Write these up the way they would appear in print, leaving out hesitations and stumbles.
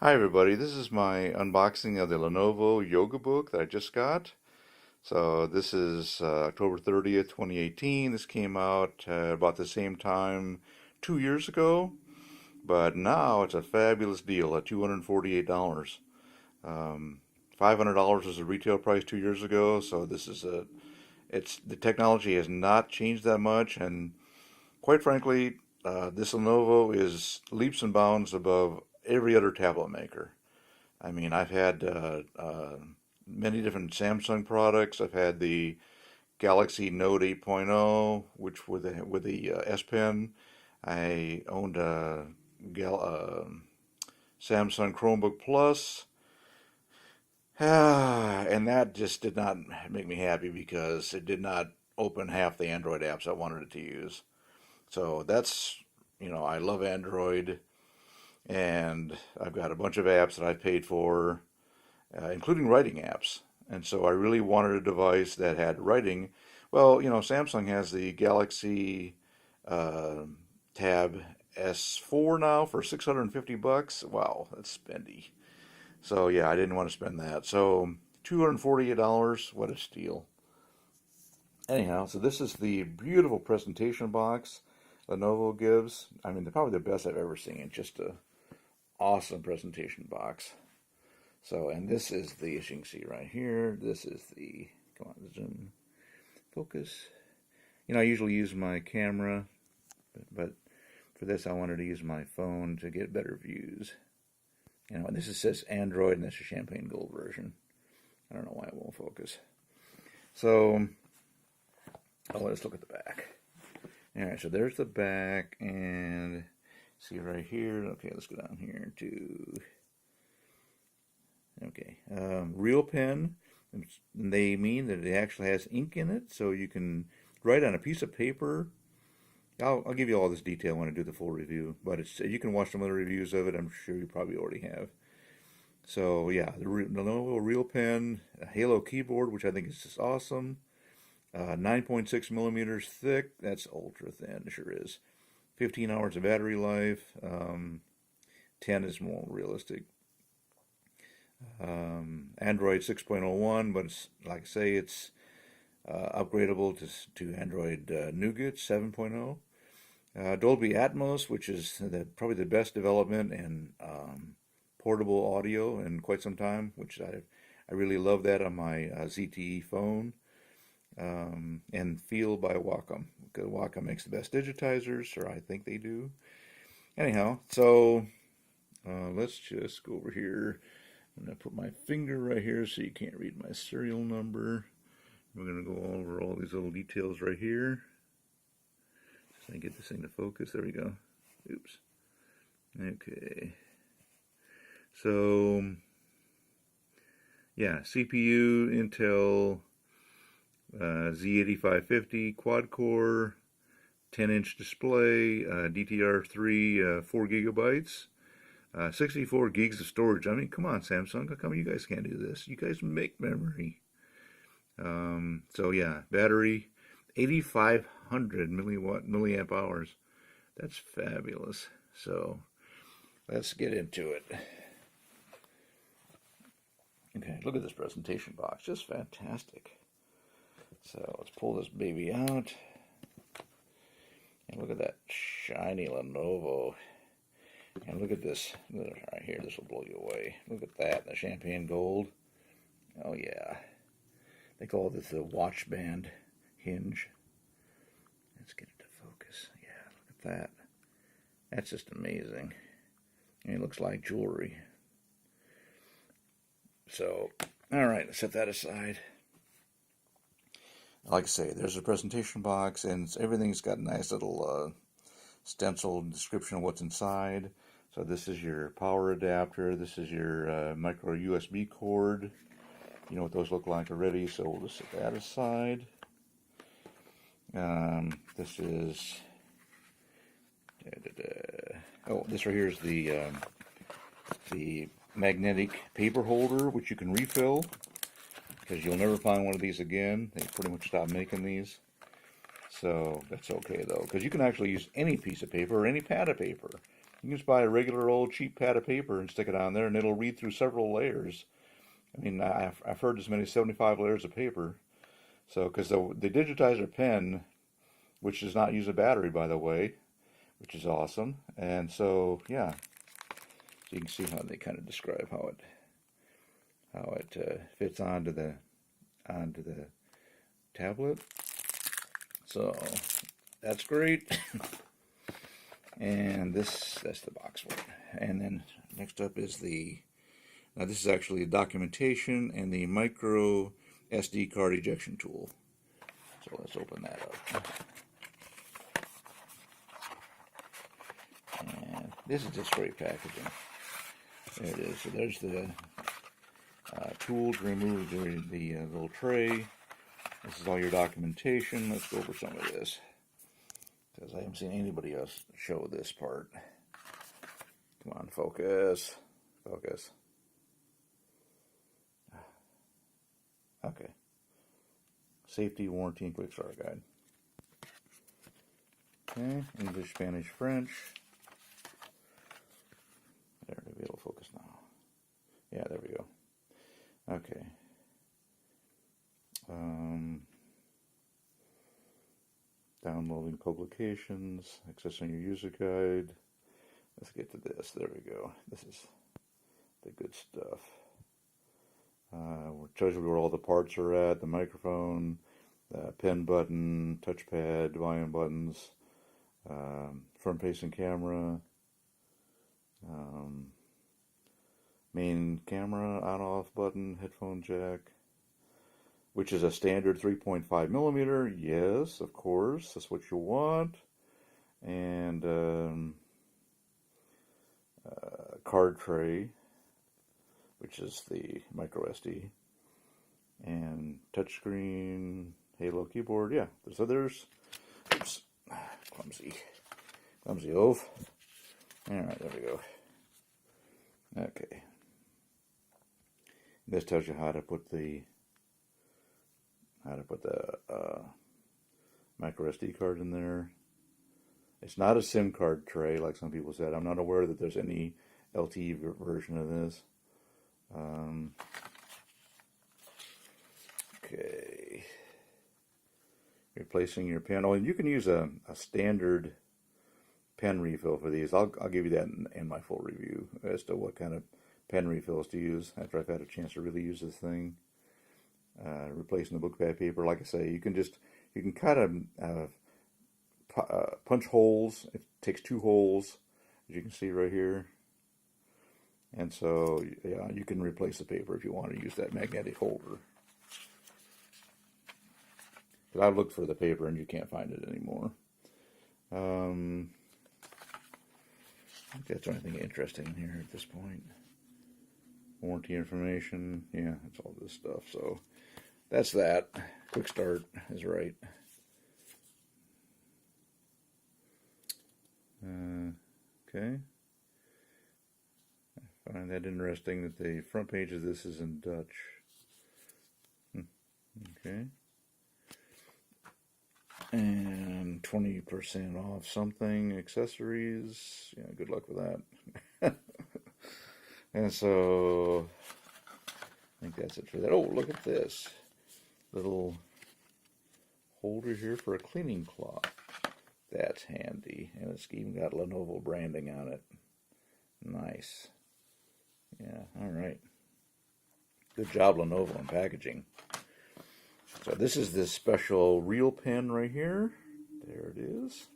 Hi everybody, this is my unboxing of the Lenovo Yoga Book that I just got. So this is October 30th, 2018. This came out about the same time 2 years ago, but now it's a fabulous deal at $248. $500 was the retail price 2 years ago, so the technology has not changed that much, and quite frankly, this Lenovo is leaps and bounds above every other tablet maker. I mean, I've had many different Samsung products. I've had the Galaxy Note 8.0, which with the S Pen. I owned a Samsung Chromebook Plus, and that just did not make me happy because it did not open half the Android apps I wanted it to use. So I love Android, and I've got a bunch of apps that I paid for, including writing apps. And so I really wanted a device that had writing. Well, Samsung has the Galaxy uh, Tab S4 now for $650. Wow, that's spendy. So yeah, I didn't want to spend that. So $248, what a steal. Anyhow, so this is the beautiful presentation box Lenovo gives. I mean, they're probably the best I've ever seen. Just a awesome presentation box. So, and this is as you can see right here, this is come on, zoom, focus. I usually use my camera, but for this I wanted to use my phone to get better views. And this says Android, and this is champagne gold version. I don't know why it won't focus. So, let's look at the back. All right, so there's the back, and see right here. Okay, let's go down here to. Okay, real pen. They mean that it actually has ink in it, so you can write on a piece of paper. I'll give you all this detail when I do the full review, but you can watch some other reviews of it. I'm sure you probably already have. So yeah, the Lenovo Real Pen, a Halo keyboard, which I think is just awesome. 9.6 millimeters thick. That's ultra thin. It sure is. 15 hours of battery life. 10 is more realistic. Android 6.01, but it's like I say, it's upgradable to Android Nougat 7.0. Dolby Atmos, which is probably the best development in portable audio in quite some time, which I really love that on my ZTE phone. And Feel by Wacom, because Wacom makes the best digitizers, or I think they do. Anyhow, so let's just go over here. I'm going to put my finger right here so you can't read my serial number. We're going to go over all these little details right here. Just to get this thing to focus. There we go. Oops. Okay. So, yeah, CPU, Intel Z8550 quad core, 10-inch display, DDR3, 4 gigabytes. 64 gigs of storage. I mean, come on, Samsung. How come you guys can't do this? You guys make memory. So yeah, battery, 8,500 milliamp hours. That's fabulous. So let's get into it. Okay, look at this presentation box. Just fantastic. So let's pull this baby out. And look at that shiny Lenovo. And look at this right here. This will blow you away. Look at that, the champagne gold. Oh yeah. They call this the watch band hinge. Let's get it to focus. Yeah, look at that. That's just amazing. And it looks like jewelry. So, all right, let's set that aside. Like I say, there's a presentation box, and everything's got a nice little stencil description of what's inside. So this is your power adapter. This is your micro USB cord. You know what those look like already, so we'll just set that aside. This is this right here is the magnetic paper holder, which you can refill, because you'll never find one of these again. They pretty much stopped making these. So that's okay though, because you can actually use any piece of paper or any pad of paper. You can just buy a regular old cheap pad of paper and stick it on there, and it'll read through several layers. I mean, I've heard as many as 75 layers of paper. So, because the digitizer pen, which does not use a battery, by the way, which is awesome. And so, yeah, so you can see how they kind of describe how it fits onto the tablet. So that's great. And that's the box one. And then next up is now this is actually documentation and the micro SD card ejection tool. So let's open that up. And this is just great packaging. There it is. So there's the tool to remove the little tray. This is all your documentation. Let's go over some of this, because I haven't seen anybody else show this part. Come on, focus. Focus. Okay. Safety, warranty, and quick start guide. Okay, English, Spanish, French. There, maybe it'll focus now. Yeah, there we go. Okay. Downloading publications, accessing your user guide. Let's get to this. There we go. This is the good stuff. It tells you where all the parts are at, the microphone, the pen button, touchpad, volume buttons, front-facing camera, main camera, on-off button, headphone jack, which is a standard 3.5 millimeter. Yes, of course, that's what you want. And card tray, which is the micro SD, and touchscreen, Halo keyboard. Yeah, so there's, oops, clumsy oaf. All right, there we go. Okay, this tells you how to put the micro SD card in there. It's not a SIM card tray like some people said. I'm not aware that there's any LTE version of this. Okay. Replacing your pen. Oh, and you can use a standard pen refill for these. I'll give you that in my full review as to what kind of pen refills to use after I've had a chance to really use this thing. Replacing the book pad paper, like I say, you can kind of punch holes. It takes 2 holes, as you can see right here. And so, yeah, you can replace the paper if you want to use that magnetic holder. But I've looked for the paper and you can't find it anymore. I think that's anything interesting in here at this point. Warranty information, yeah, it's all this stuff. So that's that. Quick start is right. Okay. I find that interesting that the front page of this is in Dutch. Okay. And 20% off something, accessories. Yeah, good luck with that. And so, I think that's it for that. Oh, look at this. Little holder here for a cleaning cloth. That's handy. And it's even got Lenovo branding on it. Nice. Yeah, alright. Good job, Lenovo, on packaging. So this is this special real pen right here. There it is.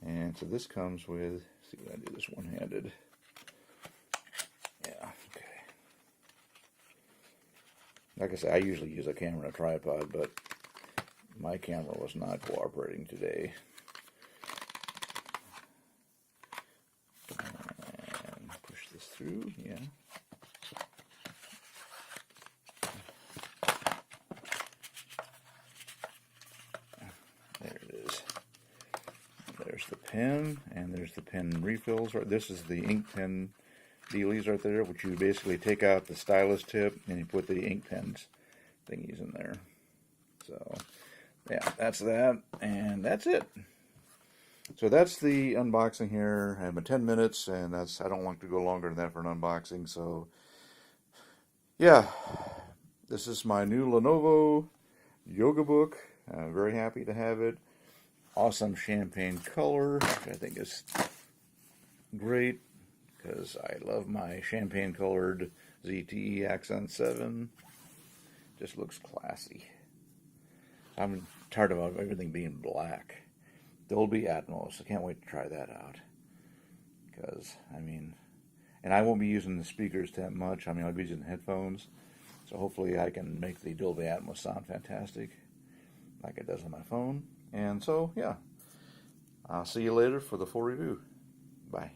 And so this comes with, let's see if I do this one-handed. Yeah, okay. Like I said, I usually use a camera and a tripod, but my camera was not cooperating today. And push this through, yeah. There it is. There's the pen, and there's the pen refills. This is the ink pen dealies right there, which you basically take out the stylus tip and you put the ink pens thingies in there. So, yeah, that's that, and that's it. So that's the unboxing here. I have 10 minutes, and I don't want to go longer than that for an unboxing. So yeah, this is my new Lenovo Yoga Book. I'm very happy to have it. Awesome champagne color, which I think is great because I love my champagne colored ZTE Accent 7. Just looks classy. I'm tired of everything being black. Dolby Atmos. I can't wait to try that out. Because, I mean, and I won't be using the speakers that much. I mean, I'll be using headphones. So hopefully I can make the Dolby Atmos sound fantastic like it does on my phone. And so, yeah, I'll see you later for the full review. Bye.